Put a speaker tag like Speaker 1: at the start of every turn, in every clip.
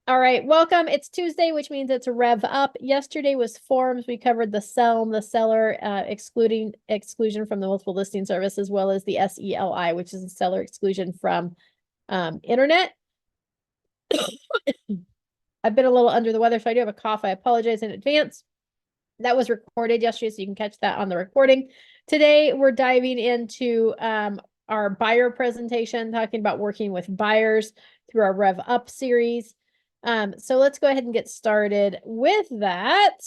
Speaker 1: All right, welcome. It's Tuesday, which means it's a rev up. Yesterday was forms. We covered the the seller exclusion from the multiple listing service, as well as the SELI, which is a seller exclusion from internet. I've been a little under the weather, so I do have a cough. I apologize in advance. That was recorded yesterday, so you can catch that on the recording. Today, we're diving into our buyer presentation, talking about working with buyers through our Rev Up series. So let's go ahead and get started with that.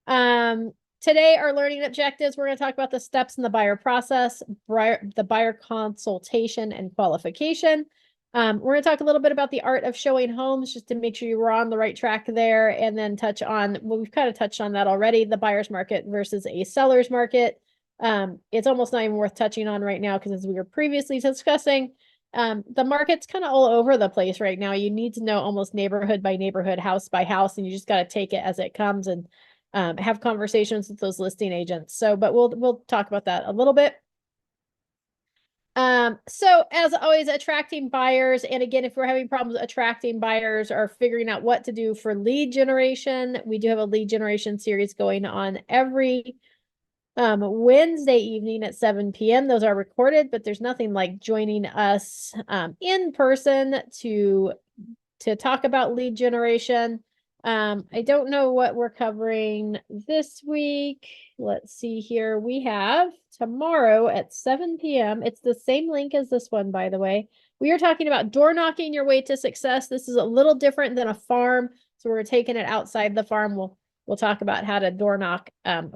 Speaker 1: Today, our learning objectives, we're going to talk about the steps in the buyer process, the buyer consultation and qualification. We're going to talk a little bit about the art of showing homes, just to make sure you were on the right track there, and then touch on, well, we've kind of touched on that already, the buyer's market versus a seller's market. It's almost not even worth touching on right now, because as we were previously discussing, the market's kind of all over the place right now. You need to know almost neighborhood by neighborhood, house by house, and you just got to take it as it comes and have conversations with those listing agents. So, but we'll talk about that a little bit. So as always, attracting buyers. And again, if we're having problems attracting buyers or figuring out what to do for lead generation, we do have a lead generation series going on every Wednesday evening at 7 p.m. Those are recorded, but there's nothing like joining us in person to talk about lead generation. I don't know what we're covering this week. Let's see here. We have tomorrow at 7 p.m. It's the same link as this one, by the way. We are talking about door knocking your way to success. This is a little different than a farm, so we're taking it outside the farm. We'll talk about how to door knock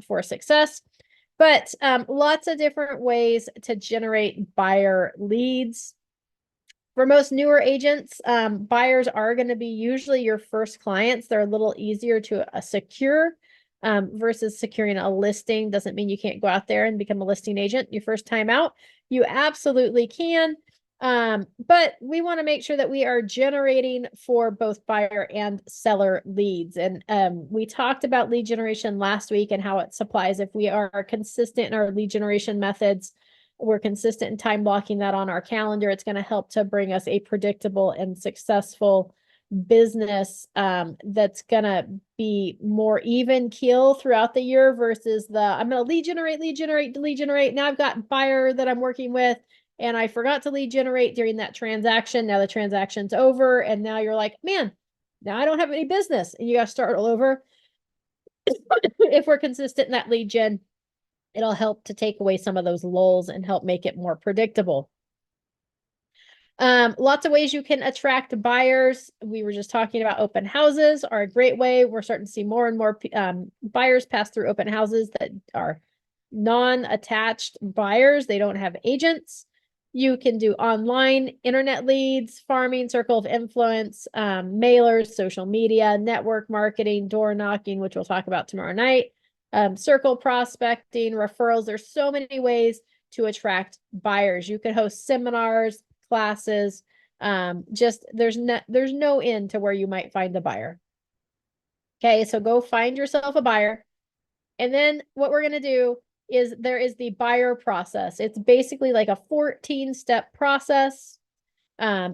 Speaker 1: for success. But lots of different ways to generate buyer leads. For most newer agents, buyers are going to be usually your first clients. They're a little easier to secure versus securing a listing. Doesn't mean you can't go out there and become a listing agent your first time out. You absolutely can. But we want to make sure that we are generating for both buyer and seller leads. And we talked about lead generation last week and how it supplies. If we are consistent in our lead generation methods, we're consistent in time blocking that on our calendar, it's going to help to bring us a predictable and successful business that's going to be more even keel throughout the year versus I'm going to lead generate. Now I've got a buyer that I'm working with, and I forgot to lead generate during that transaction. Now the transaction's over, and now you're like, man, now I don't have any business, and you got to start all over. If we're consistent in that lead gen, it'll help to take away some of those lulls and help make it more predictable. Lots of ways you can attract buyers. We were just talking about open houses are a great way. We're starting to see more and more buyers pass through open houses that are non-attached buyers. They don't have agents. You can do online internet leads, farming, circle of influence, mailers, social media, network marketing, door knocking, which we'll talk about tomorrow night. Circle prospecting, referrals. There's so many ways to attract buyers. You can host seminars, classes. Just there's no end to where you might find a buyer. Okay, so go find yourself a buyer. And then what we're going to do is there is the buyer process. It's basically like a 14-step process.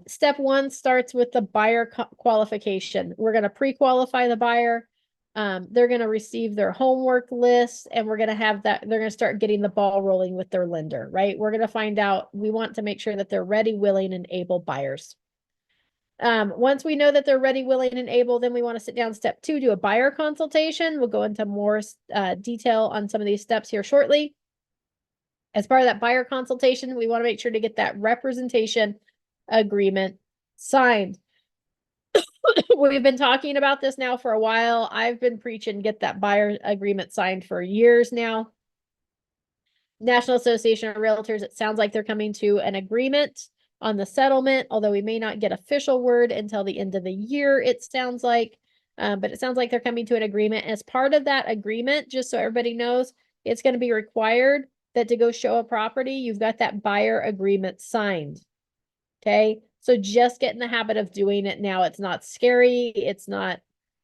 Speaker 1: Step 1 starts with the buyer qualification. We're going to pre-qualify the buyer. They're going to receive their homework list, and we're going to have that. They're going to start getting the ball rolling with their lender, right? We're going to find out, we want to make sure that they're ready, willing, and able buyers. Once we know that they're ready, willing, and able, then we want to sit down. Step 2, do a buyer consultation. We'll go into more detail on some of these steps here shortly. As part of that buyer consultation, we want to make sure to get that representation agreement signed. We've been talking about this now for a while. I've been preaching get that buyer agreement signed for years now. National Association of Realtors, it sounds like they're coming to an agreement on the settlement, although we may not get official word until the end of the year, it sounds like. But it sounds like they're coming to an agreement. As part of that agreement, just so everybody knows, it's going to be required that to go show a property, you've got that buyer agreement signed. Okay, so just get in the habit of doing it now. It's not scary. It's not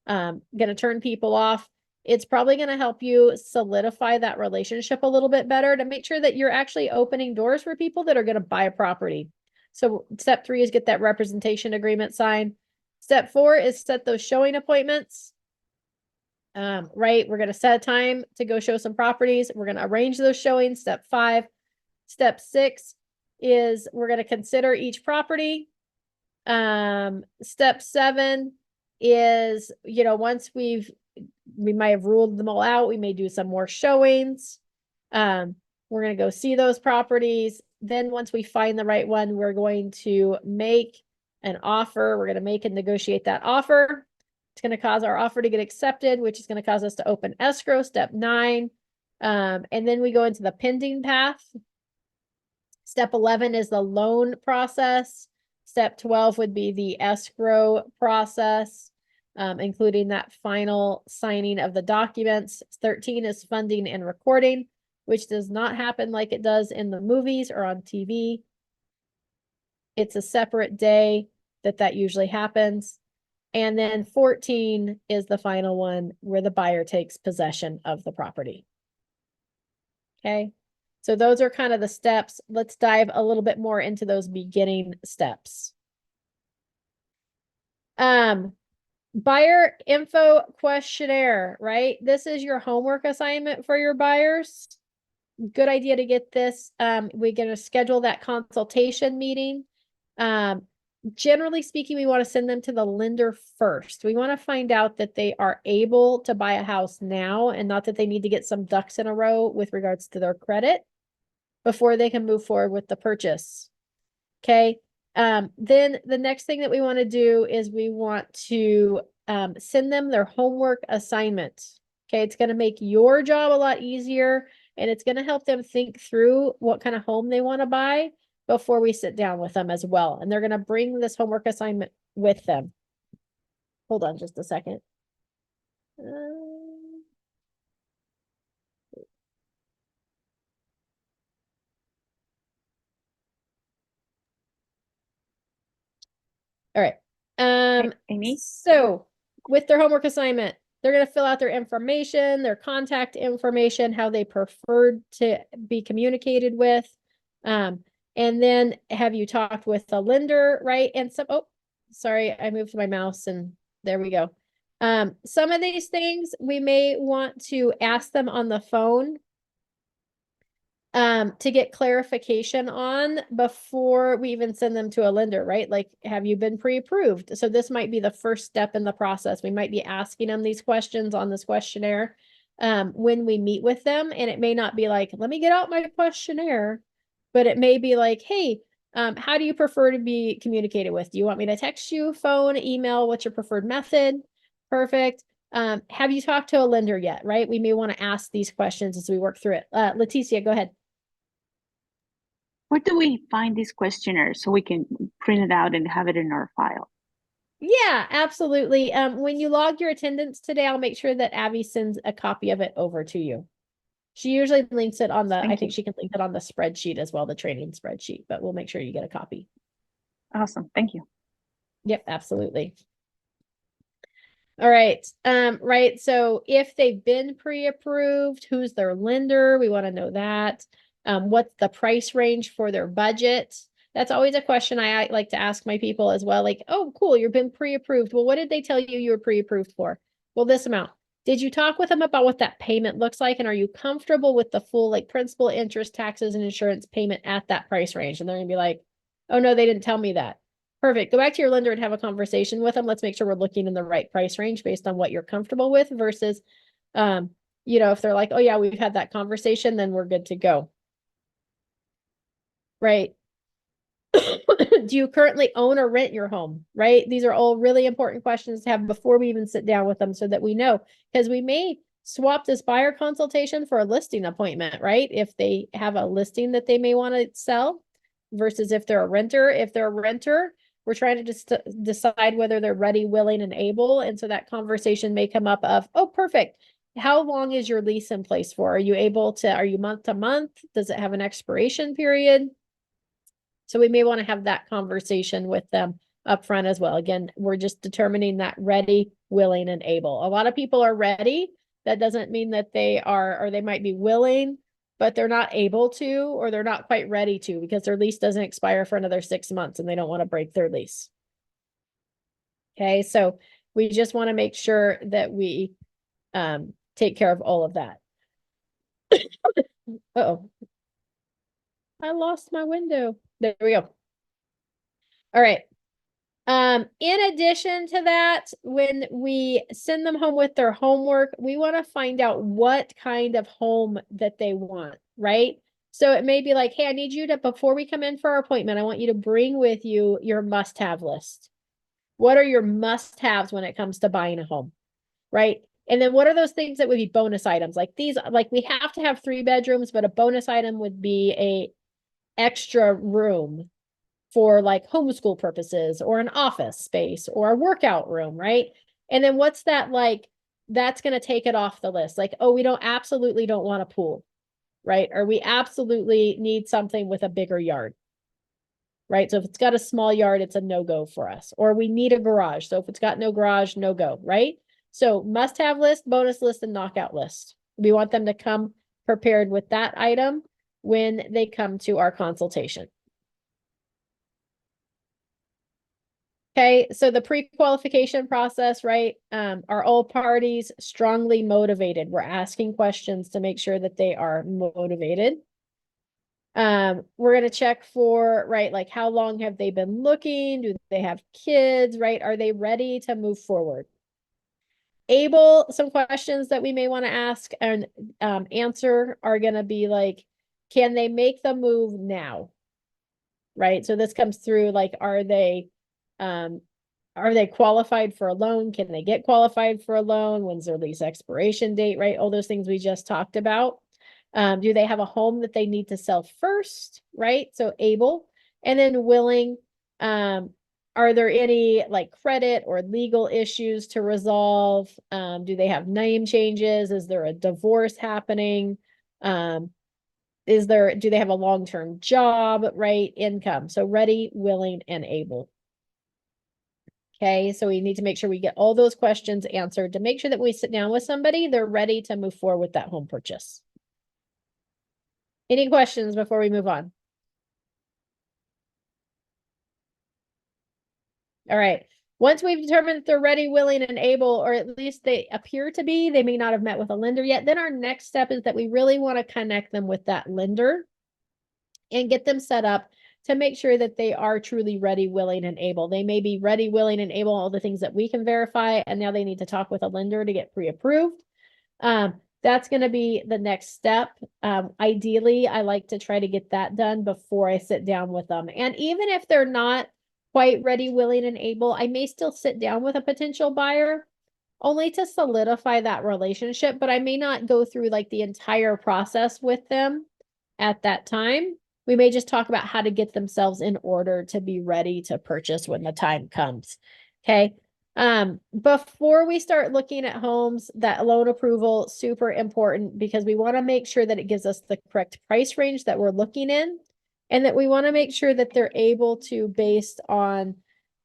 Speaker 1: going to turn people off. It's probably going to help you solidify that relationship a little bit better to make sure that you're actually opening doors for people that are going to buy a property. So step 3 is get that representation agreement signed. Step 4 is set those showing appointments. Right, we're gonna set a time to go show some properties. We're gonna arrange those showings. Step 5. Step 6 is we're gonna consider each property. Step 7 is, once we might have ruled them all out, we may do some more showings. We're going to go see those properties. Then once we find the right one, we're going to make an offer. We're going to make and negotiate that offer. It's going to cause our offer to get accepted, which is going to cause us to open escrow, step 9. And then we go into the pending path. Step 11 is the loan process. Step 12 would be the escrow process, including that final signing of the documents. 13 is funding and recording, which does not happen like it does in the movies or on TV. It's a separate day that usually happens. And then 14 is the final one where the buyer takes possession of the property. Okay, so those are kind of the steps. Let's dive a little bit more into those beginning steps. Buyer info questionnaire, right? This is your homework assignment for your buyers. Good idea to get this. We're going to schedule that consultation meeting. Generally speaking, we want to send them to the lender first. We want to find out that they are able to buy a house now and not that they need to get some ducks in a row with regards to their credit before they can move forward with the purchase. Okay. Then the next thing that we want to do is we want to send them their homework assignment. Okay. It's going to make your job a lot easier and it's going to help them think through what kind of home they want to buy before we sit down with them as well. And they're going to bring this homework assignment with them. Hold on just a second. All right.
Speaker 2: Amy?
Speaker 1: So with their homework assignment, they're going to fill out their information, their contact information, how they preferred to be communicated with. And then have you talked with the lender, right? And some, oh, sorry, I moved my mouse and there we go. Some of these things we may want to ask them on the phone to get clarification on before we even send them to a lender, right? Like, have you been pre-approved? So this might be the first step in the process. We might be asking them these questions on this questionnaire when we meet with them. And it may not be like, let me get out my questionnaire, but it may be like, hey, how do you prefer to be communicated with? Do you want me to text you, phone, email? What's your preferred method? Perfect. Have you talked to a lender yet, right? We may want to ask these questions as we work through it. Leticia, go ahead.
Speaker 2: Where do we find these questionnaires so we can print it out and have it in our file?
Speaker 1: Yeah, absolutely. When you log your attendance today, I'll make sure that Abby sends a copy of it over to you. She usually links it on the, I think she can link it on the spreadsheet as well, the training spreadsheet, but we'll make sure you get a copy.
Speaker 2: Awesome. Thank you.
Speaker 1: Yep, absolutely. All right. Right. So if they've been pre-approved, who's their lender? We want to know that. What's the price range for their budget? That's always a question I like to ask my people as well. Like, oh, cool, you've been pre-approved. Well, what did they tell you were pre-approved for? Well, this amount. Did you talk with them about what that payment looks like? And are you comfortable with the full like principal, interest, taxes, and insurance payment at that price range? And they're gonna be like, oh no, they didn't tell me that. Perfect. Go back to your lender and have a conversation with them. Let's make sure we're looking in the right price range based on what you're comfortable with versus, if they're like, oh yeah, we've had that conversation, then we're good to go. Right. Do you currently own or rent your home? Right. These are all really important questions to have before we even sit down with them so that we know, because we may swap this buyer consultation for a listing appointment, right? If they have a listing that they may want to sell versus if they're a renter. If they're a renter, we're trying to just decide whether they're ready, willing, and able. And so that conversation may come up of, oh, perfect. How long is your lease in place for? Are you month to month? Does it have an expiration period? So we may want to have that conversation with them up front as well. Again, we're just determining that ready, willing, and able. A lot of people are ready. That doesn't mean that they are, or they might be willing, but they're not able to, or they're not quite ready to because their lease doesn't expire for another 6 months and they don't want to break their lease. Okay, so we just want to make sure that we take care of all of that. Uh-oh. I lost my window. There we go. All right. In addition to that, when we send them home with their homework, we want to find out what kind of home that they want, right? So it may be like, hey, I need you to, before we come in for our appointment, I want you to bring with you your must-have list. What are your must-haves when it comes to buying a home, right? And then what are those things that would be bonus items? Like these, like we have to have 3 bedrooms, but a bonus item would be a extra room for like homeschool purposes or an office space or a workout room, right? And then what's that like? That's going to take it off the list. Like, oh, we absolutely don't want a pool, right? Or we absolutely need something with a bigger yard, right? So if it's got a small yard, it's a no-go for us. Or we need a garage. So if it's got no garage, no go, right? So must-have list, bonus list, and knockout list. We want them to come prepared with that item when they come to our consultation. Okay, so the pre-qualification process, right? Are all parties strongly motivated? We're asking questions to make sure that they are motivated. We're going to check for, right, like how long have they been looking? Do they have kids, right? Are they ready to move forward? Able, some questions that we may want to ask and answer are going to be like, can they make the move now? Right? So this comes through like, are they qualified for a loan? Can they get qualified for a loan? When's their lease expiration date, right? All those things we just talked about. Do they have a home that they need to sell first, right? So able, and then willing. Are there any like credit or legal issues to resolve? Do they have name changes? Is there a divorce happening? Do they have a long-term job, right? Income. So ready, willing, and able. Okay, so we need to make sure we get all those questions answered to make sure that we sit down with somebody, they're ready to move forward with that home purchase. Any questions before we move on? All right. Once we've determined that they're ready, willing, and able, or at least they appear to be, they may not have met with a lender yet. Then our next step is that we really want to connect them with that lender and get them set up to make sure that they are truly ready, willing, and able. They may be ready, willing, and able, all the things that we can verify, and now they need to talk with a lender to get pre-approved. That's going to be the next step. Ideally, I like to try to get that done before I sit down with them. And even if they're not quite ready, willing, and able, I may still sit down with a potential buyer only to solidify that relationship, but I may not go through like the entire process with them at that time. We may just talk about how to get themselves in order to be ready to purchase when the time comes. Okay. Before we start looking at homes, that loan approval, super important because we want to make sure that it gives us the correct price range that we're looking in, and that we want to make sure that they're able to, based on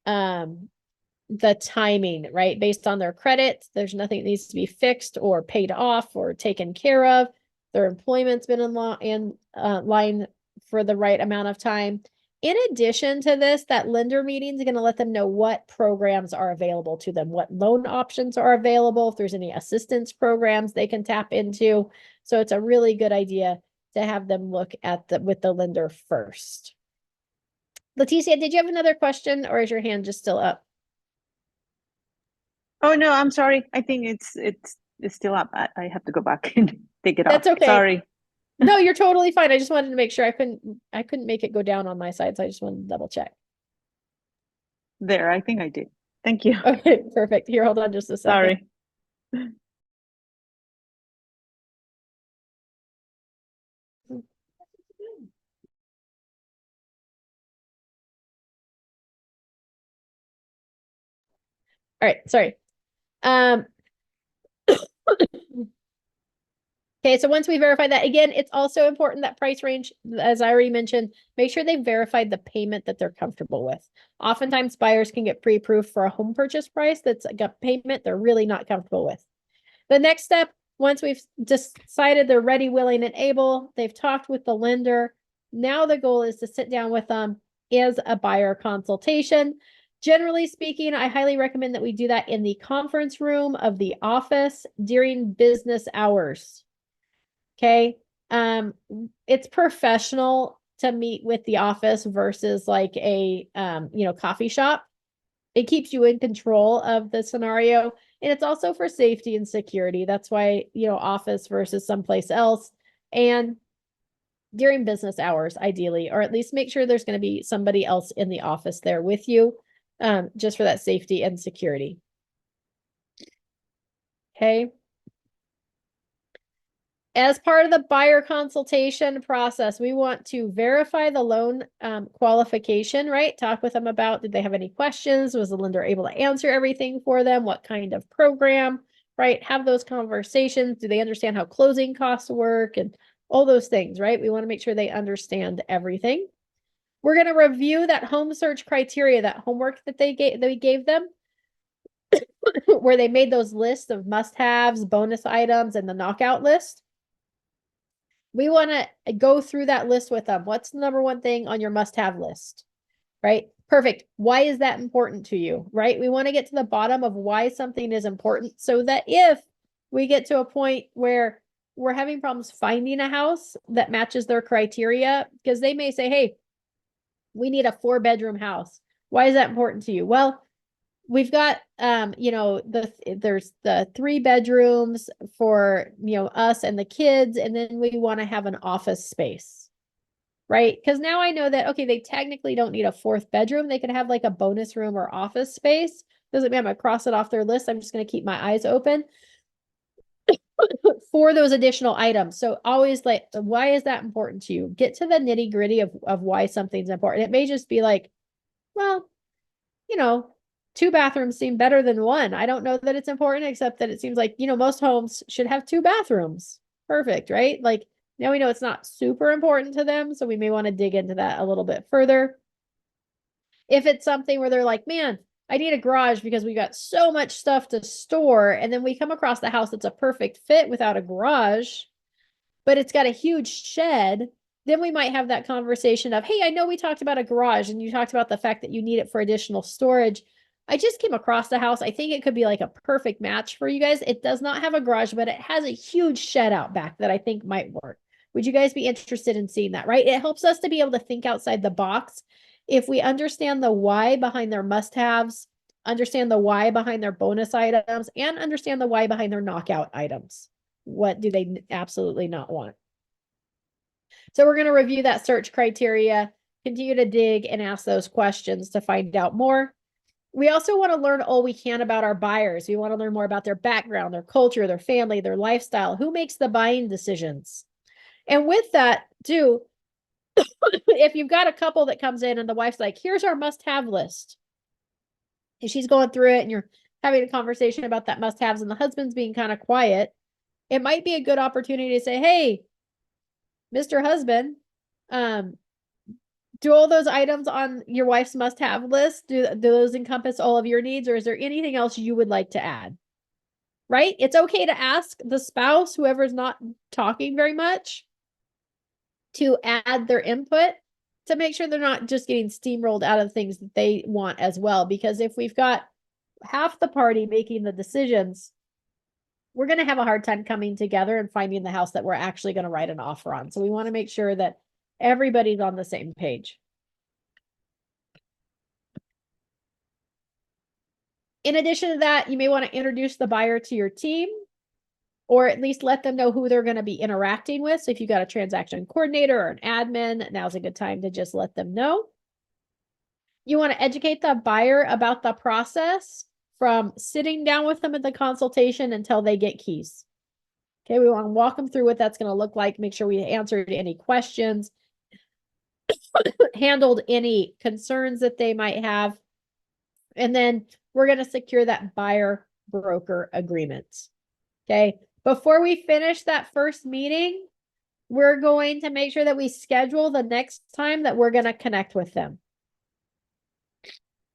Speaker 1: the timing, right? Based on their credit, there's nothing that needs to be fixed or paid off or taken care of. Their employment's been in line for the right amount of time. In addition to this, that lender meeting is going to let them know what programs are available to them, what loan options are available, if there's any assistance programs they can tap into. So it's a really good idea to have them look at with the lender first. Leticia, did you have another question, or is your hand just still up?
Speaker 2: Oh no, I'm sorry. I think it's still up. I have to go back and take it off.
Speaker 1: That's okay.
Speaker 2: Sorry.
Speaker 1: No, you're totally fine. I just wanted to make sure I couldn't make it go down on my side, so I just wanted to double check.
Speaker 2: There, I think I did. Thank you.
Speaker 1: Okay, perfect. Here, hold on just a second.
Speaker 2: Sorry.
Speaker 1: All right, sorry. Okay, so once we verify that, again, it's also important that price range, as I already mentioned, make sure they've verified the payment that they're comfortable with. Oftentimes buyers can get pre-approved for a home purchase price that's like a payment they're really not comfortable with. The next step, once we've decided they're ready, willing, and able, they've talked with the lender. Now the goal is to sit down with them as a buyer consultation Generally speaking, I highly recommend that we do that in the conference room of the office during business hours. Okay. It's professional to meet with the office versus like a coffee shop. It keeps you in control of the scenario, and it's also for safety and security. That's why, office versus someplace else. And during business hours, ideally, or at least make sure there's going to be somebody else in the office there with you, just for that safety and security. Okay. As part of the buyer consultation process, we want to verify the loan qualification, right? Talk with them about, did they have any questions? Was the lender able to answer everything for them? What kind of program, right? Have those conversations. Do they understand how closing costs work and all those things, right? We want to make sure they understand everything. We're going to review that home search criteria, that homework that we gave them, where they made those lists of must-haves, bonus items, and the knockout list. We want to go through that list with them. What's the number one thing on your must-have list? Right? Perfect. Why is that important to you? Right? We want to get to the bottom of why something is important so that if we get to a point where we're having problems finding a house that matches their criteria, because they may say, hey, we need a 4-bedroom house. Why is that important to you? Well, we've got there's the 3 bedrooms for us and the kids, and then we want to have an office space, right? Because now I know that, okay, they technically don't need a 4th bedroom. They can have like a bonus room or office space. Doesn't mean I'm gonna cross it off their list. I'm just gonna keep my eyes open for those additional items. So always, like, why is that important to you? Get to the nitty gritty of why something's important. It may just be like, well, 2 bathrooms seem better than 1. I don't know that it's important, except that it seems like, most homes should have 2 bathrooms. Perfect, right? Like, now we know it's not super important to them, so we may want to dig into that a little bit further. If it's something where they're like, man, I need a garage because we got so much stuff to store, and then we come across the house that's a perfect fit without a garage, but it's got a huge shed, then we might have that conversation of, hey, I know we talked about a garage and you talked about the fact that you need it for additional storage. I just came across the house. I think it could be like a perfect match for you guys. It does not have a garage, but it has a huge shed out back that I think might work. Would you guys be interested in seeing that, right? It helps us to be able to think outside the box. If we understand the why behind their must-haves, understand the why behind their bonus items, and understand the why behind their knockout items. What do they absolutely not want? So we're going to review that search criteria, continue to dig and ask those questions to find out more. We also want to learn all we can about our buyers. We want to learn more about their background, their culture, their family, their lifestyle, who makes the buying decisions. And with that, too, if you've got a couple that comes in and the wife's like, here's our must-have list, and she's going through it and you're having a conversation about that must-haves and the husband's being kind of quiet, it might be a good opportunity to say, hey, Mr. Husband, do all those items on your wife's must-have list, do those encompass all of your needs, or is there anything else you would like to add? Right? It's okay to ask the spouse, whoever's not talking very much, to add their input to make sure they're not just getting steamrolled out of things that they want as well. Because if we've got half the party making the decisions, we're going to have a hard time coming together and finding the house that we're actually going to write an offer on. So we want to make sure that everybody's on the same page. In addition to that, you may want to introduce the buyer to your team, or at least let them know who they're going to be interacting with. So if you've got a transaction coordinator or an admin, now's a good time to just let them know. You want to educate the buyer about the process from sitting down with them at the consultation until they get keys. Okay, we want to walk them through what that's going to look like, make sure we answered any questions, handled any concerns that they might have, and then we're going to secure that buyer broker agreement. Okay, before we finish that first meeting, we're going to make sure that we schedule the next time that we're going to connect with them.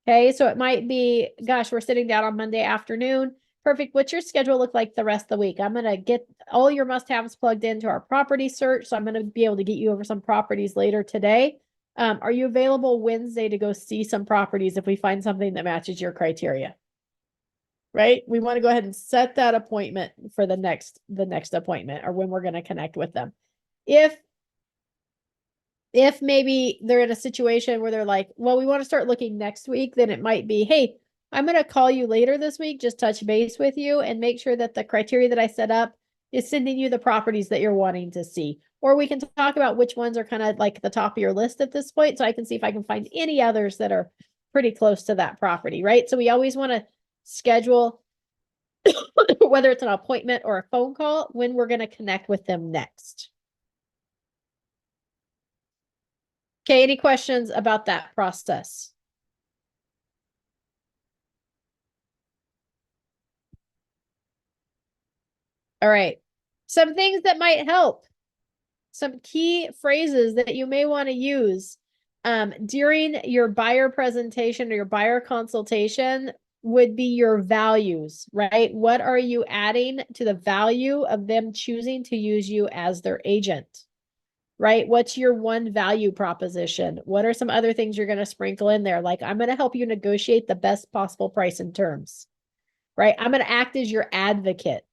Speaker 1: Okay, so it might be, gosh, we're sitting down on Monday afternoon. Perfect. What's your schedule look like the rest of the week? I'm going to get all your must-haves plugged into our property search. So I'm going to be able to get you over some properties later today. Are you available Wednesday to go see some properties if we find something that matches your criteria? Right? We want to go ahead and set that appointment for the next appointment or when we're going to connect with them. If maybe they're in a situation where they're like, well, we want to start looking next week, then it might be, hey, I'm going to call you later this week, just touch base with you and make sure that the criteria that I set up is sending you the properties that you're wanting to see. Or we can talk about which ones are kind of like the top of your list at this point. So I can see if I can find any others that are pretty close to that property, right? So we always want to schedule, whether it's an appointment or a phone call, when we're going to connect with them next. Okay, any questions about that process? All right. Some things that might help. Some key phrases that you may want to use during your buyer presentation or your buyer consultation would be your values, right? What are you adding to the value of them choosing to use you as their agent, right? What's your one value proposition? What are some other things you're going to sprinkle in there? Like, I'm going to help you negotiate the best possible price and terms, right? I'm going to act as your advocate.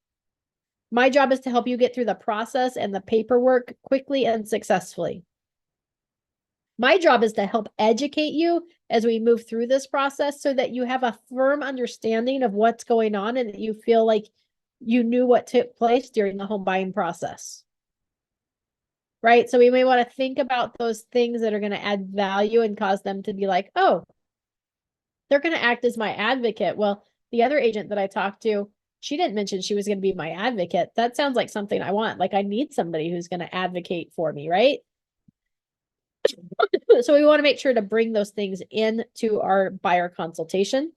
Speaker 1: My job is to help you get through the process and the paperwork quickly and successfully. My job is to help educate you as we move through this process so that you have a firm understanding of what's going on and that you feel like you knew what took place during the home buying process. Right? So we may want to think about those things that are going to add value and cause them to be like, oh, they're going to act as my advocate. Well, the other agent that I talked to, she didn't mention she was going to be my advocate. That sounds like something I want. Like, I need somebody who's going to advocate for me, right? So we want to make sure to bring those things into our buyer consultation.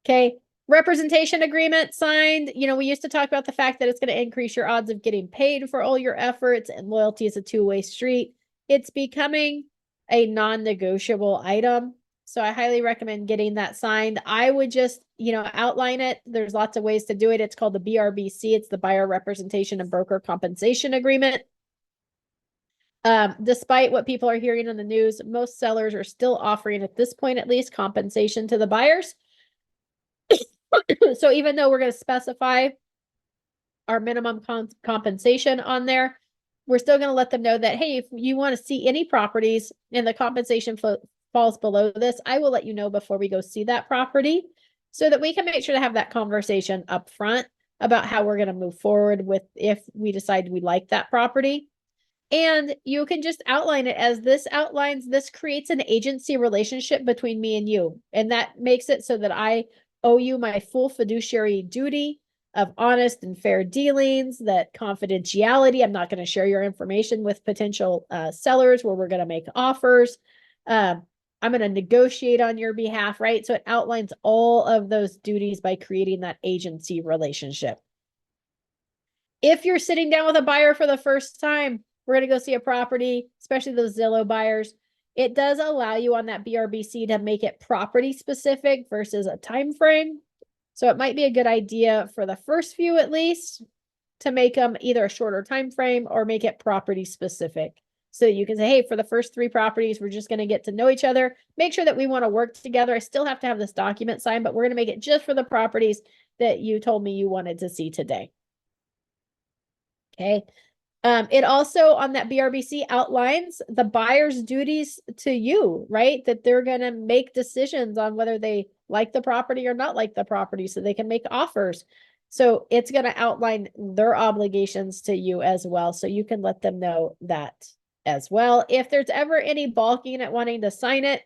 Speaker 1: Okay. Representation agreement signed. You know, we used to talk about the fact that it's going to increase your odds of getting paid for all your efforts, and loyalty is a two-way street. It's becoming a non-negotiable item. So I highly recommend getting that signed. I would just, outline it. There's lots of ways to do it. It's called the BRBC. It's the Buyer Representation and Broker Compensation Agreement. Despite what people are hearing in the news, most sellers are still offering, at this point at least, compensation to the buyers. So even though we're going to specify our minimum compensation on there, we're still going to let them know that, hey, if you want to see any properties and the compensation falls below this, I will let you know before we go see that property so that we can make sure to have that conversation up front about how we're going to move forward with if we decide we like that property. And you can just outline it as this creates an agency relationship between me and you. And that makes it so that I owe you my full fiduciary duty of honest and fair dealings, that confidentiality. I'm not going to share your information with potential sellers where we're going to make offers. I'm going to negotiate on your behalf, right? So it outlines all of those duties by creating that agency relationship. If you're sitting down with a buyer for the first time, we're going to go see a property, especially those Zillow buyers. It does allow you on that BRBC to make it property specific versus a time frame. So it might be a good idea for the first few, at least, to make them either a shorter time frame or make it property specific. So you can say, hey, for the first 3 properties, we're just going to get to know each other. Make sure that we want to work together. I still have to have this document signed, but we're going to make it just for the properties that you told me you wanted to see today. Okay. It also on that BRBC outlines the buyer's duties to you, right? That they're going to make decisions on whether they like the property or not like the property so they can make offers. So it's going to outline their obligations to you as well. So you can let them know that as well. If there's ever any balking at wanting to sign it,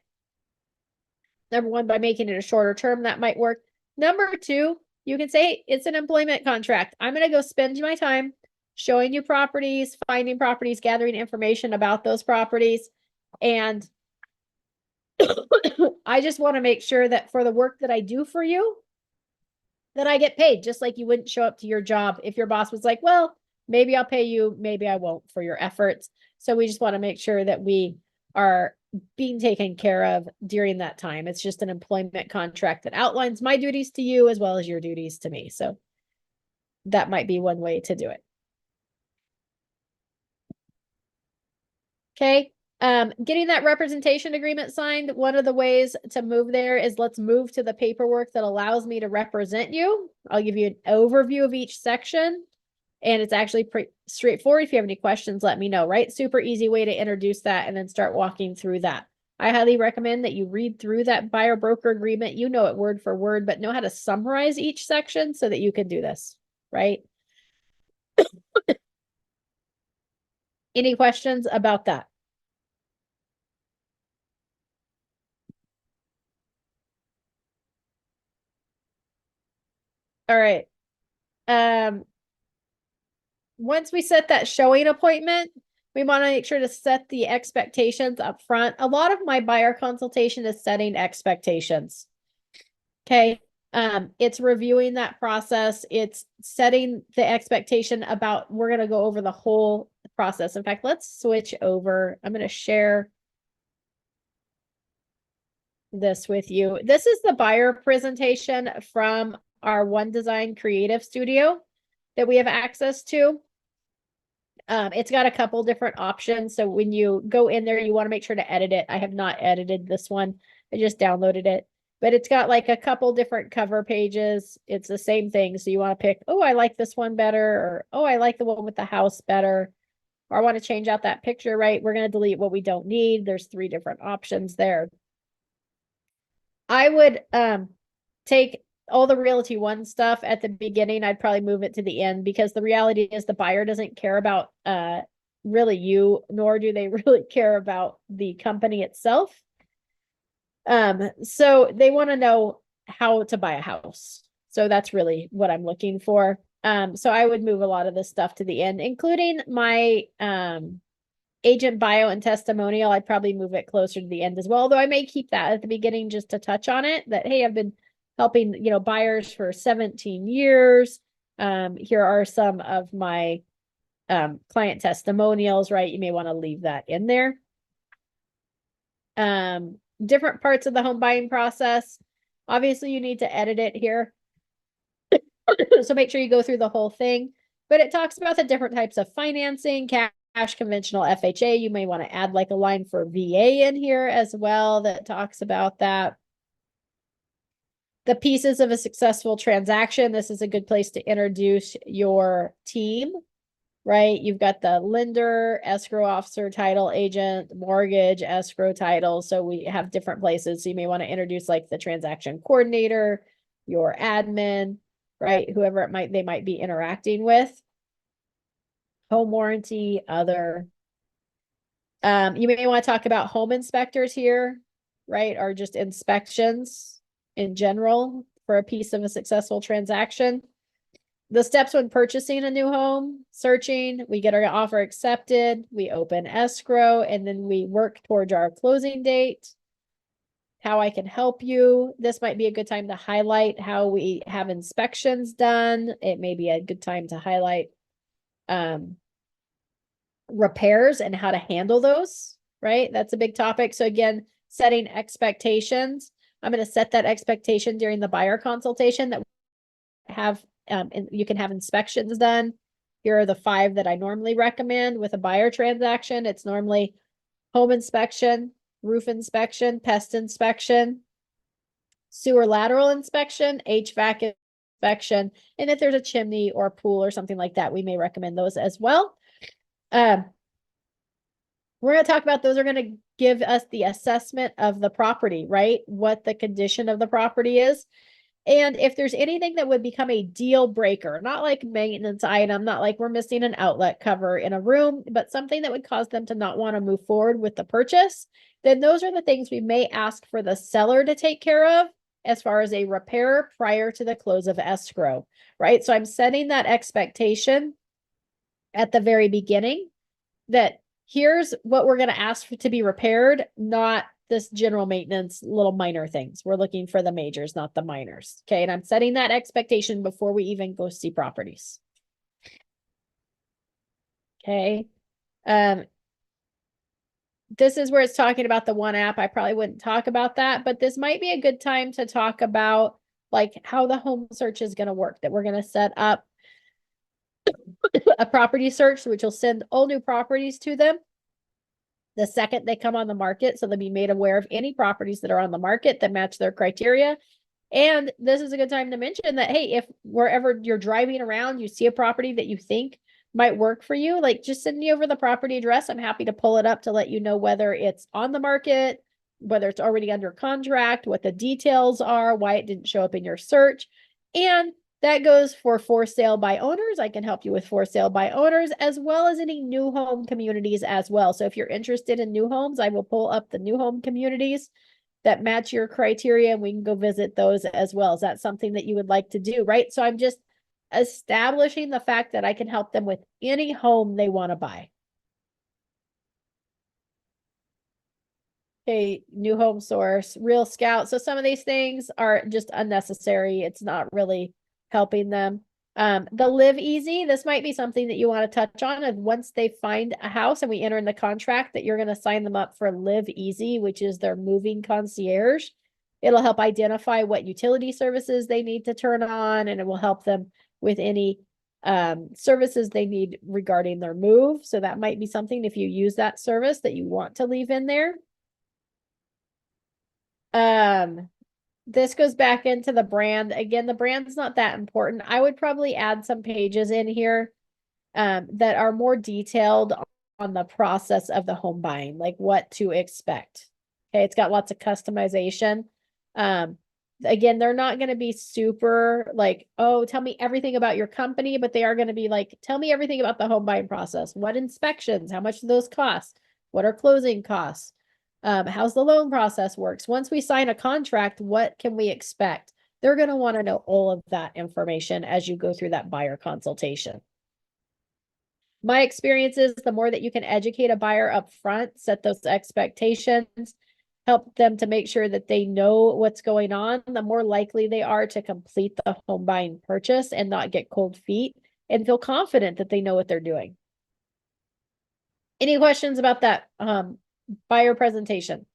Speaker 1: number one, by making it a shorter term, that might work. Number 2, you can say, hey, it's an employment contract. I'm going to go spend my time showing you properties, finding properties, gathering information about those properties. And I just want to make sure that for the work that I do for you, that I get paid, just like you wouldn't show up to your job if your boss was like, well, maybe I'll pay you, maybe I won't for your efforts. So we just want to make sure that we are being taken care of during that time. It's just an employment contract that outlines my duties to you as well as your duties to me. So that might be one way to do it. Okay. Getting that representation agreement signed, one of the ways to move there is let's move to the paperwork that allows me to represent you. I'll give you an overview of each section. And it's actually pretty straightforward. If you have any questions, let me know, right? Super easy way to introduce that and then start walking through that. I highly recommend that you read through that buyer broker agreement. You know it word for word, but know how to summarize each section so that you can do this, right? Any questions about that? All right. Once we set that showing appointment, we want to make sure to set the expectations up front. A lot of my buyer consultation is setting expectations. Okay. It's reviewing that process. It's setting the expectation about, we're going to go over the whole process. In fact, let's switch over. I'm going to share this with you. This is the buyer presentation from our One Design Creative Studio that we have access to. It's got a couple different options. So when you go in there, you want to make sure to edit it. I have not edited this one. I just downloaded it, but it's got like a couple different cover pages. It's the same thing. So you want to pick, oh, I like this one better, or, oh, I like the one with the house better, or I want to change out that picture, right? We're going to delete what we don't need. There's 3 different options there. I would take all the Realty One stuff at the beginning. I'd probably move it to the end, because the reality is the buyer doesn't care about really you, nor do they really care about the company itself. So they want to know how to buy a house. So that's really what I'm looking for. So I would move a lot of this stuff to the end, including my agent bio and testimonial. I'd probably move it closer to the end as well, although I may keep that at the beginning just to touch on it, that, hey, I've been helping, buyers for 17 years. Here are some of my client testimonials, right? You may want to leave that in there. Different parts of the home buying process. Obviously, you need to edit it here. So make sure you go through the whole thing. But it talks about the different types of financing, cash, conventional, FHA. You may want to add like a line for VA in here as well that talks about that. The pieces of a successful transaction. This is a good place to introduce your team, right? You've got the lender, escrow officer, title agent, mortgage, escrow, title. So we have different places. So you may want to introduce like the transaction coordinator, your admin, right? Whoever they might be interacting with. Home warranty, other. You may want to talk about home inspectors here, right? Or just inspections in general for a piece of a successful transaction. The steps when purchasing a new home: searching, we get our offer accepted, we open escrow, and then we work towards our closing date. How I can help you. This might be a good time to highlight how we have inspections done. It may be a good time to highlight repairs and how to handle those, right? That's a big topic. So again, setting expectations. I'm going to set that expectation during the buyer consultation that have and you can have inspections done. Here are the 5 that I normally recommend with a buyer transaction. It's normally home inspection, roof inspection, pest inspection, sewer lateral inspection, HVAC inspection, and if there's a chimney or a pool or something like that, we may recommend those as well. We're going to talk about those are going to give us the assessment of the property, right? What the condition of the property is. And if there's anything that would become a deal breaker, not like maintenance item, not like we're missing an outlet cover in a room, but something that would cause them to not want to move forward with the purchase, then those are the things we may ask for the seller to take care of as far as a repair prior to the close of escrow, right? So I'm setting that expectation at the very beginning that here's what we're going to ask for to be repaired, not this general maintenance, little minor things. We're looking for the majors, not the minors. Okay. And I'm setting that expectation before we even go see properties. Okay. This is where it's talking about the one app. I probably wouldn't talk about that, but this might be a good time to talk about like how the home search is going to work, that we're going to set up a property search, which will send all new properties to them. the second they come on the market. So they'll be made aware of any properties that are on the market that match their criteria. And this is a good time to mention that, hey, if wherever you're driving around, you see a property that you think might work for you, like just send me over the property address. I'm happy to pull it up to let you know whether it's on the market, whether it's already under contract, what the details are, why it didn't show up in your search. And that goes for sale by owners. I can help you with for sale by owners, as well as any new home communities as well. So if you're interested in new homes, I will pull up the new home communities that match your criteria, and we can go visit those as well. Is that something that you would like to do? Right. So I'm just establishing the fact that I can help them with any home they want to buy. Okay, new home source, Real Scout. So some of these things are just unnecessary. It's not really helping them. The Live Easy, this might be something that you want to touch on. And once they find a house and we enter in the contract, that you're going to sign them up for Live Easy, which is their moving concierge. It'll help identify what utility services they need to turn on, and it will help them with any services they need regarding their move. So that might be something, if you use that service, that you want to leave in there. This goes back into the brand. Again, the brand's not that important. I would probably add some pages in here that are more detailed on the process of the home buying, like what to expect. Okay, it's got lots of customization. Again, they're not going to be super like, oh, tell me everything about your company, but they are going to be like, tell me everything about the home buying process. What inspections? How much do those cost? What are closing costs? How's the loan process works? Once we sign a contract, what can we expect? They're going to want to know all of that information as you go through that buyer consultation. My experience is the more that you can educate a buyer up front, set those expectations, help them to make sure that they know what's going on, the more likely they are to complete the home buying purchase and not get cold feet and feel confident that they know what they're doing. Any questions about that buyer presentation?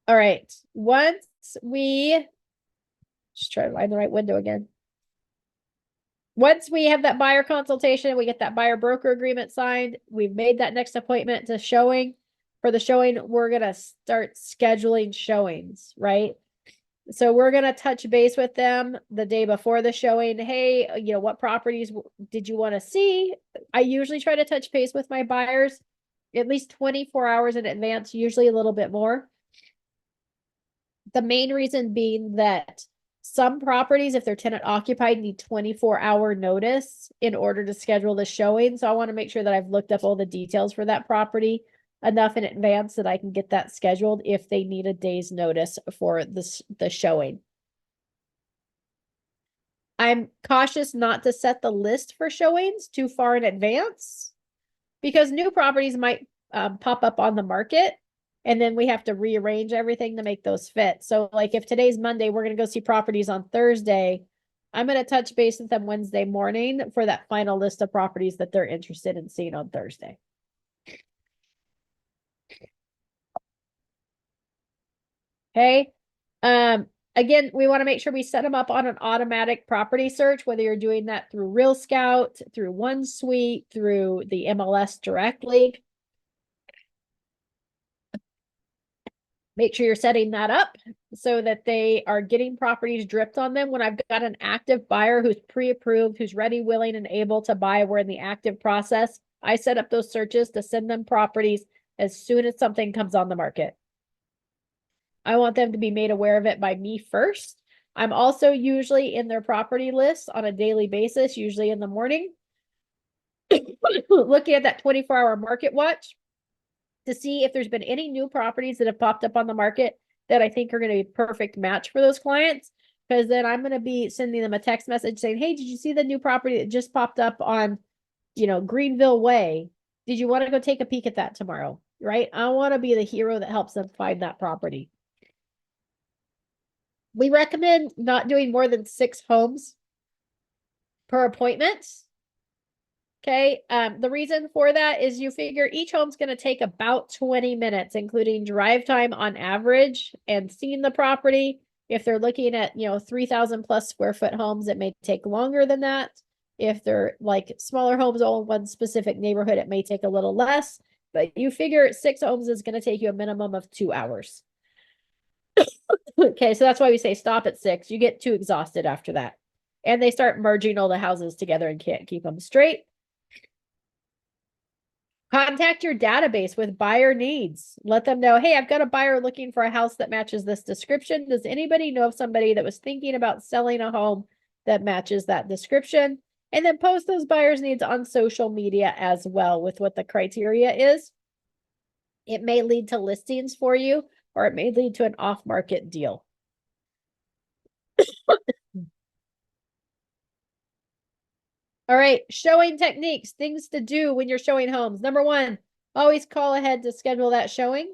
Speaker 1: All right. Once we just try to find the right window again. Once we have that buyer consultation, we get that buyer broker agreement signed. We've made that next appointment to showing. For the showing, we're going to start scheduling showings, right? So we're going to touch base with them the day before the showing. Hey, you know, what properties did you want to see? I usually try to touch base with my buyers at least 24 hours in advance, usually a little bit more. The main reason being that some properties, if they're tenant occupied, need 24-hour notice in order to schedule the showing. So I want to make sure that I've looked up all the details for that property enough in advance that I can get that scheduled if they need a day's notice for the showing. I'm cautious not to set the list for showings too far in advance because new properties might pop up on the market, and then we have to rearrange everything to make those fit. So like if today's Monday, we're going to go see properties on Thursday, I'm going to touch base with them Wednesday morning for that final list of properties that they're interested in seeing on Thursday. Okay. Again, we want to make sure we set them up on an automatic property search, whether you're doing that through Real Scout, through OneSuite, through the MLS directly. Make sure you're setting that up so that they are getting properties dripped on them. When I've got an active buyer who's pre-approved, who's ready, willing, and able to buy, we're in the active process. I set up those searches to send them properties as soon as something comes on the market. I want them to be made aware of it by me first. I'm also usually in their property list on a daily basis, usually in the morning, looking at that 24-hour market watch to see if there's been any new properties that have popped up on the market that I think are going to be a perfect match for those clients. Because then I'm going to be sending them a text message saying, hey, did you see the new property that just popped up on, you know, Greenville Way? Did you want to go take a peek at that tomorrow? Right? I want to be the hero that helps them find that property. We recommend not doing more than 6 homes per appointment. Okay. The reason for that is you figure each home's going to take about 20 minutes, including drive time on average and seeing the property If they're looking at, 3,000 plus square foot homes, it may take longer than that. If they're like smaller homes all in one specific neighborhood, it may take a little less, but you figure 6 homes is going to take you a minimum of 2 hours. Okay, so that's why we say stop at 6. You get too exhausted after that. And they start merging all the houses together and can't keep them straight. Contact your database with buyer needs. Let them know, hey, I've got a buyer looking for a house that matches this description. Does anybody know of somebody that was thinking about selling a home that matches that description? And then post those buyers' needs on social media as well with what the criteria is. It may lead to listings for you, or it may lead to an off-market deal. All right, showing techniques, things to do when you're showing homes. Number 1, always call ahead to schedule that showing.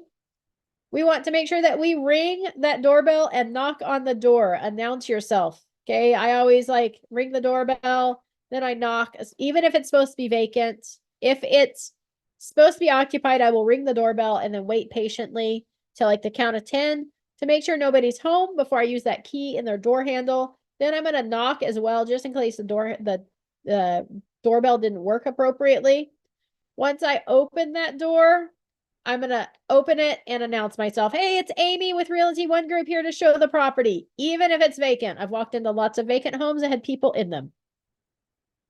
Speaker 1: We want to make sure that we ring that doorbell and knock on the door. Announce yourself. Okay, I always like ring the doorbell, then I knock, even if it's supposed to be vacant. If it's supposed to be occupied, I will ring the doorbell and then wait patiently till like the count of 10 to make sure nobody's home before I use that key in their door handle. Then I'm going to knock as well, just in case the doorbell didn't work appropriately. Once I open that door, I'm going to open it and announce myself. Hey, it's Amy with Realty One Group here to show the property, even if it's vacant. I've walked into lots of vacant homes that had people in them.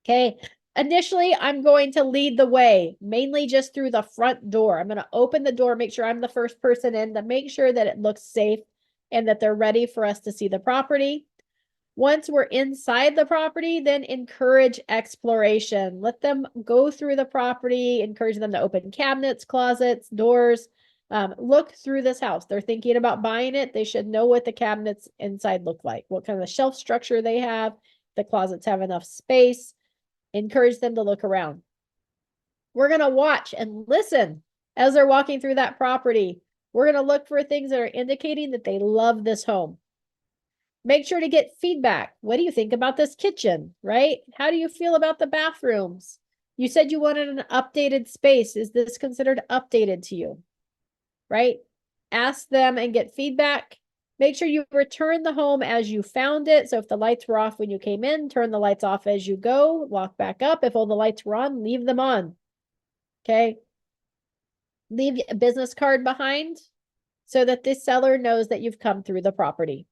Speaker 1: Okay. Initially, I'm going to lead the way, mainly just through the front door. I'm going to open the door, make sure I'm the first person in to make sure that it looks safe and that they're ready for us to see the property. Once we're inside the property, then encourage exploration. Let them go through the property, encourage them to open cabinets, closets, doors. Look through this house. They're thinking about buying it. They should know what the cabinets inside look like, what kind of shelf structure they have, the closets have enough space. Encourage them to look around. We're going to watch and listen as they're walking through that property. We're going to look for things that are indicating that they love this home. Make sure to get feedback. What do you think about this kitchen, right? How do you feel about the bathrooms? You said you wanted an updated space. Is this considered updated to you, right? Ask them and get feedback. Make sure you return the home as you found it. So if the lights were off when you came in, turn the lights off as you go, walk back up. If all the lights were on, leave them on. Okay. Leave a business card behind so that the seller knows that you've come through the property.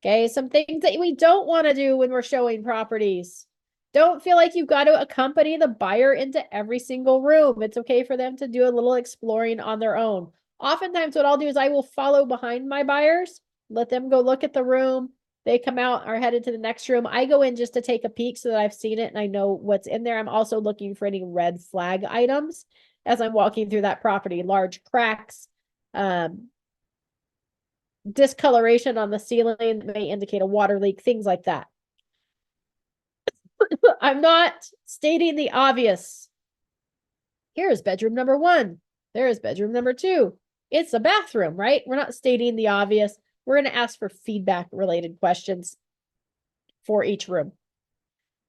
Speaker 1: Okay, some things that we don't want to do when we're showing properties. Don't feel like you've got to accompany the buyer into every single room. It's okay for them to do a little exploring on their own. Oftentimes what I'll do is I will follow behind my buyers, let them go look at the room. They come out, are headed to the next room. I go in just to take a peek so that I've seen it and I know what's in there. I'm also looking for any red flag items as I'm walking through that property, large cracks, discoloration on the ceiling that may indicate a water leak, things like that. I'm not stating the obvious. Here's bedroom number 1. There's bedroom number 2. It's a bathroom, right? We're not stating the obvious. We're going to ask for feedback related questions for each room.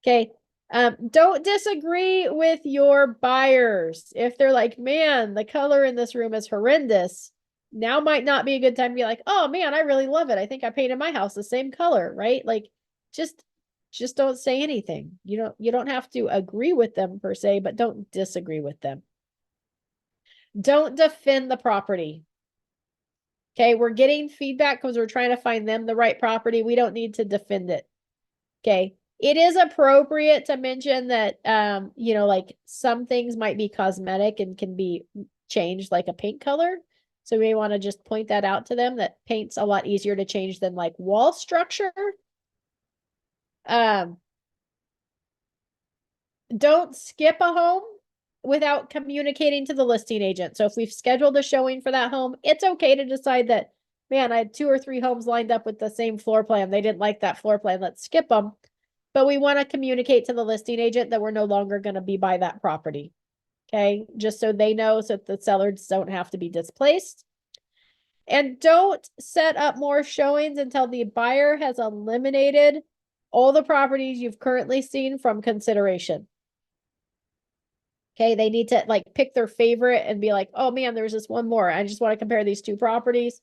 Speaker 1: Okay. Don't disagree with your buyers. If they're like, man, the color in this room is horrendous, now might not be a good time to be like, oh man, I really love it. I think I painted my house the same color, right? Like just don't say anything. You don't have to agree with them per se, but don't disagree with them. Don't defend the property. Okay, we're getting feedback because we're trying to find them the right property. We don't need to defend it. Okay. It is appropriate to mention that, like some things might be cosmetic and can be changed like a paint color. So we may want to just point that out to them that paint's a lot easier to change than like wall structure. Don't skip a home without communicating to the listing agent. So if we've scheduled a showing for that home, it's okay to decide that, man, I had 2 or 3 homes lined up with the same floor plan. They didn't like that floor plan. Let's skip them. But we want to communicate to the listing agent that we're no longer going to be by that property. Okay. Just so they know, so that the sellers don't have to be displaced. And don't set up more showings until the buyer has eliminated all the properties you've currently seen from consideration. Okay. They need to like pick their favorite and be like, oh man, there's this one more. I just want to compare these 2 properties,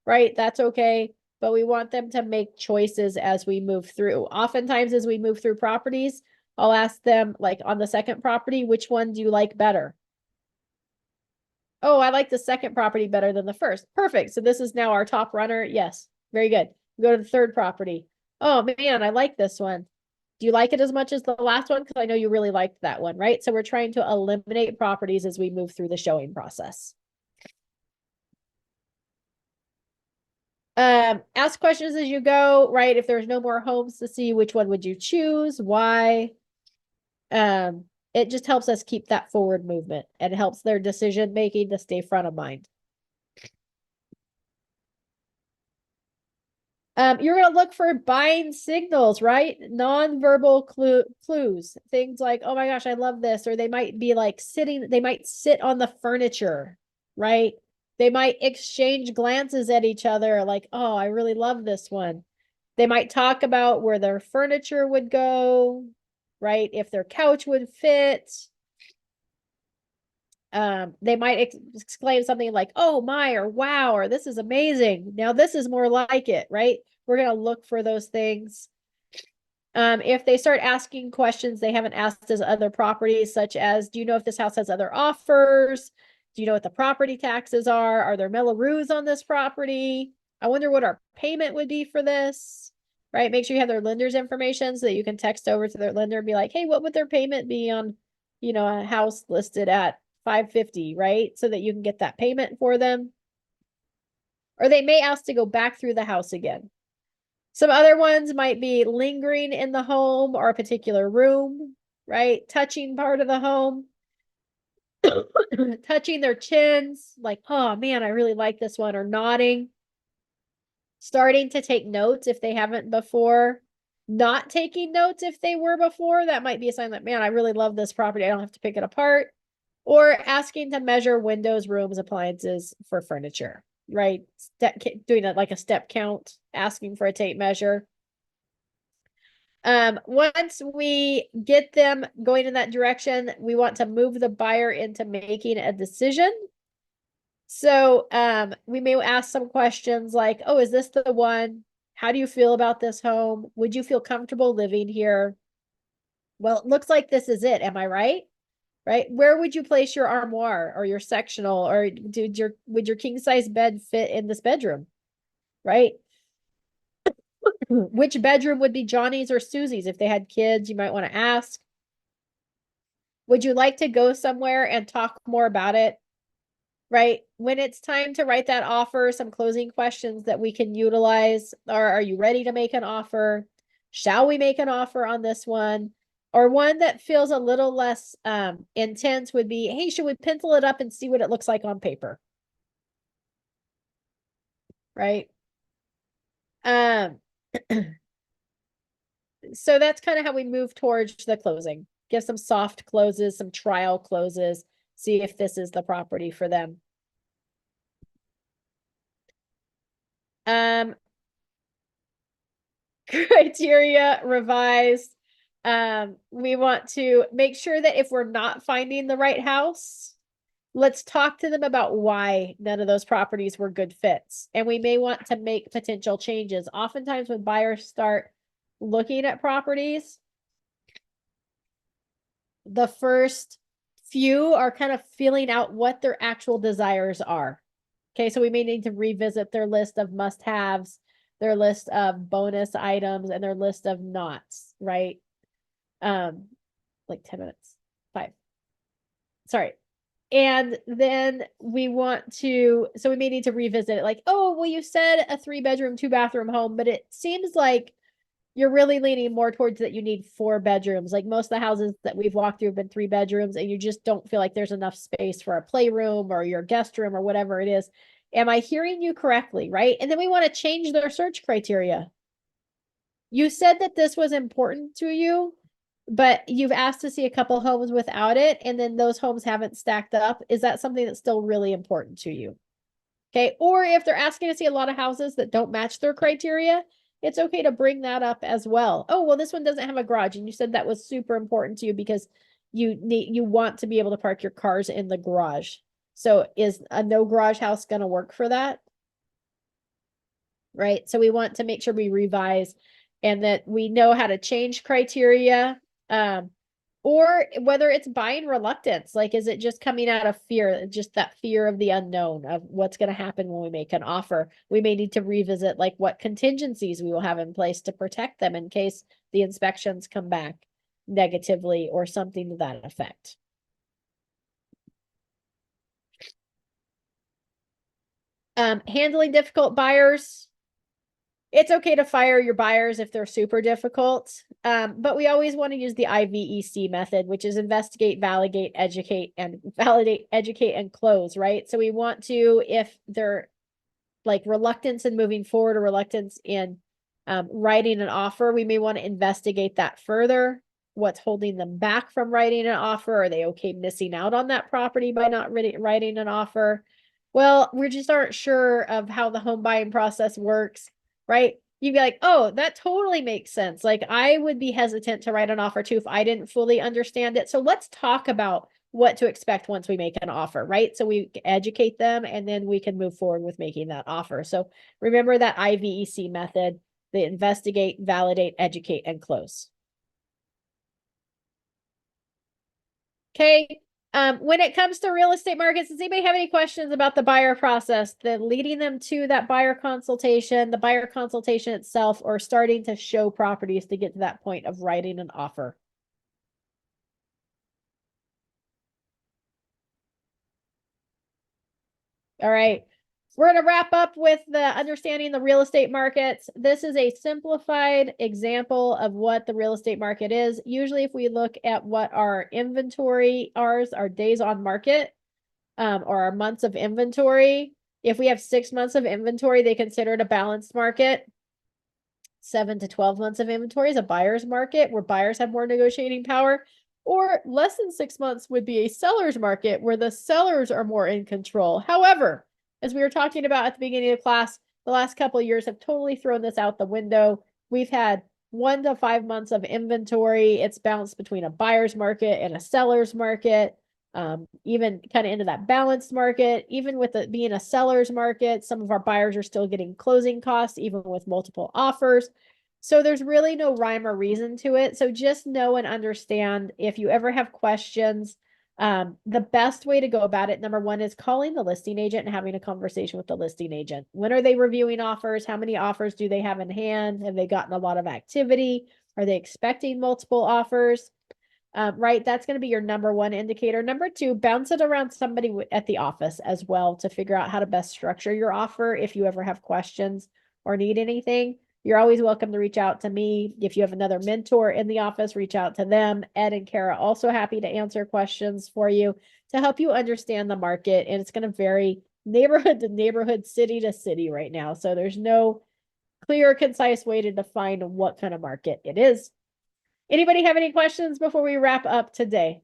Speaker 1: right? That's okay. but we want them to make choices as we move through. Oftentimes, as we move through properties, I'll ask them, like on the second property, which one do you like better? Oh, I like the second property better than the first. Perfect. So this is now our top runner. Yes. Very good. Go to the third property. Oh man, I like this one. Do you like it as much as the last one? Because I know you really liked that one, right? So we're trying to eliminate properties as we move through the showing process. Ask questions as you go, right? If there's no more homes to see, which one would you choose? Why? It just helps us keep that forward movement and helps their decision making to stay front of mind. You're going to look for buying signals, right? Non-verbal clues, things like, oh my gosh, I love this. Or they might be like they might sit on the furniture, right? They might exchange glances at each other like, oh, I really love this one. They might talk about where their furniture would go, right? If their couch would fit. They might exclaim something like, oh my, or wow, or this is amazing. Now this is more like it, right? We're going to look for those things. If they start asking questions they haven't asked as other properties, such as, do you know if this house has other offers? Do you know what the property taxes are? Are there Mello-Roos on this property? I wonder what our payment would be for this, right? Make sure you have their lender's information so that you can text over to their lender and be like, hey, what would their payment be on, a house listed at 550, right? So that you can get that payment for them. Or they may ask to go back through the house again. Some other ones might be lingering in the home or a particular room, right? Touching part of the home, touching their chins, like, oh man, I really like this one, or nodding. Starting to take notes if they haven't before. Not taking notes if they were before. That might be a sign that, man, I really love this property. I don't have to pick it apart. Or asking to measure windows, rooms, appliances for furniture, right? Doing like a step count, asking for a tape measure. Once we get them going in that direction, we want to move the buyer into making a decision. So we may ask some questions like, oh, is this the one? How do you feel about this home? Would you feel comfortable living here? Well, it looks like this is it. Am I right? Right? Where would you place your armoire or your sectional, or would your king size bed fit in this bedroom? Right? Which bedroom would be Johnny's or Susie's? If they had kids, you might want to ask. Would you like to go somewhere and talk more about it? Right? When it's time to write that offer, some closing questions that we can utilize are you ready to make an offer? Shall we make an offer on this one? Or one that feels a little less intense would be, hey, should we pencil it up and see what it looks like on paper? Right? So that's kind of how we move towards the closing. Give some soft closes, some trial closes, see if this is the property for them. Criteria revised. We want to make sure that if we're not finding the right house, let's talk to them about why none of those properties were good fits. And we may want to make potential changes. Oftentimes when buyers start looking at properties, the first few are kind of feeling out what their actual desires are. Okay, so we may need to revisit their list of must-haves, their list of bonus items, and their list of nots, right? Like 10 minutes, 5. Sorry. And then we so we may need to revisit it like, oh, well, you said a 3-bedroom, 2-bathroom home, but it seems like you're really leaning more towards that you need 4 bedrooms. Like most of the houses that we've walked through have been 3 bedrooms, and you just don't feel like there's enough space for a playroom or your guest room or whatever it is. Am I hearing you correctly? Right? And then we want to change their search criteria. You said that this was important to you, but you've asked to see a couple homes without it, and then those homes haven't stacked up. Is that something that's still really important to you? Okay. Or if they're asking to see a lot of houses that don't match their criteria, it's okay to bring that up as well. Oh, well, this one doesn't have a garage. And you said that was super important to you because you want to be able to park your cars in the garage. So is a no garage house going to work for that? right? So we want to make sure we revise and that we know how to change criteria. Or whether it's buying reluctance, like, is it just coming out of fear, just that fear of the unknown of what's going to happen when we make an offer? We may need to revisit like what contingencies we will have in place to protect them in case the inspections come back negatively or something to that effect. Handling difficult buyers. It's okay to fire your buyers if they're super difficult, but we always want to use the IVEC method, which is investigate, validate, educate, and close, right? So we want to, if they're like reluctance in moving forward or reluctance in writing an offer, we may want to investigate that further. What's holding them back from writing an offer? Are they okay missing out on that property by not writing an offer? Well, we just aren't sure of how the home buying process works, right? You'd be like, oh, that totally makes sense. Like, I would be hesitant to write an offer too if I didn't fully understand it. So let's talk about what to expect once we make an offer, right? So we educate them and then we can move forward with making that offer. So remember that IVEC method, the investigate, validate, educate, and close. Okay. When it comes to real estate markets, does anybody have any questions about the buyer process, the leading them to that buyer consultation, the buyer consultation itself, or starting to show properties to get to that point of writing an offer? All right. We're going to wrap up with the understanding the real estate markets. This is a simplified example of what the real estate market is. Usually if we look at what our inventory are, our days on market, or our months of inventory, if we have 6 months of inventory, they consider it a balanced market. 7 to 12 months of inventory is a buyer's market where buyers have more negotiating power, or less than 6 months would be a seller's market where the sellers are more in control. However, as we were talking about at the beginning of class, the last couple of years have totally thrown this out the window. We've had 1 to 5 months of inventory. It's bounced between a buyer's market and a seller's market. Even kind of into that balanced market. Even with it being a seller's market, some of our buyers are still getting closing costs, even with multiple offers. So there's really no rhyme or reason to it. So just know and understand if you ever have questions, the best way to go about it, number one, is calling the listing agent and having a conversation with the listing agent. When are they reviewing offers? How many offers do they have in hand? Have they gotten a lot of activity? Are they expecting multiple offers? Right, that's going to be your number one indicator. Number two, bounce it around somebody at the office as well to figure out how to best structure your offer. If you ever have questions or need anything, you're always welcome to reach out to me. If you have another mentor in the office, reach out to them. Ed and Kara also happy to answer questions for you to help you understand the market. And it's going to vary neighborhood to neighborhood, city to city right now. So there's no clear, concise way to define what kind of market it is. Anybody have any questions before we wrap up today?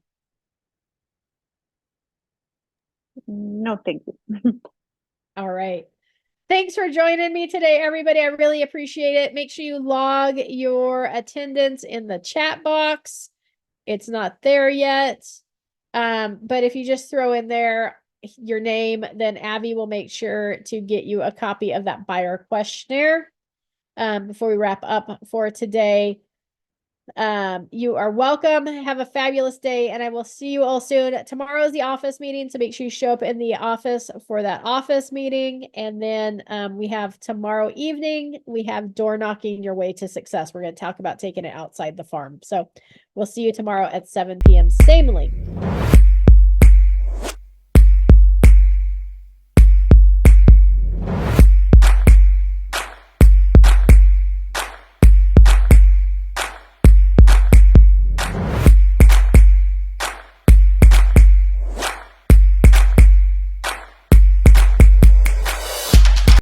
Speaker 2: No, thank you.
Speaker 1: All right. Thanks for joining me today, everybody. I really appreciate it. Make sure you log your attendance in the chat box. It's not there yet. But if you just throw in there your name, then Abby will make sure to get you a copy of that buyer questionnaire before we wrap up for today. You are welcome. Have a fabulous day, and I will see you all soon. Tomorrow is the office meeting, so make sure you show up in the office for that office meeting. And then we have tomorrow evening, we have door knocking your way to success. We're going to talk about taking it outside the farm. So we'll see you tomorrow at 7 p.m. Same link.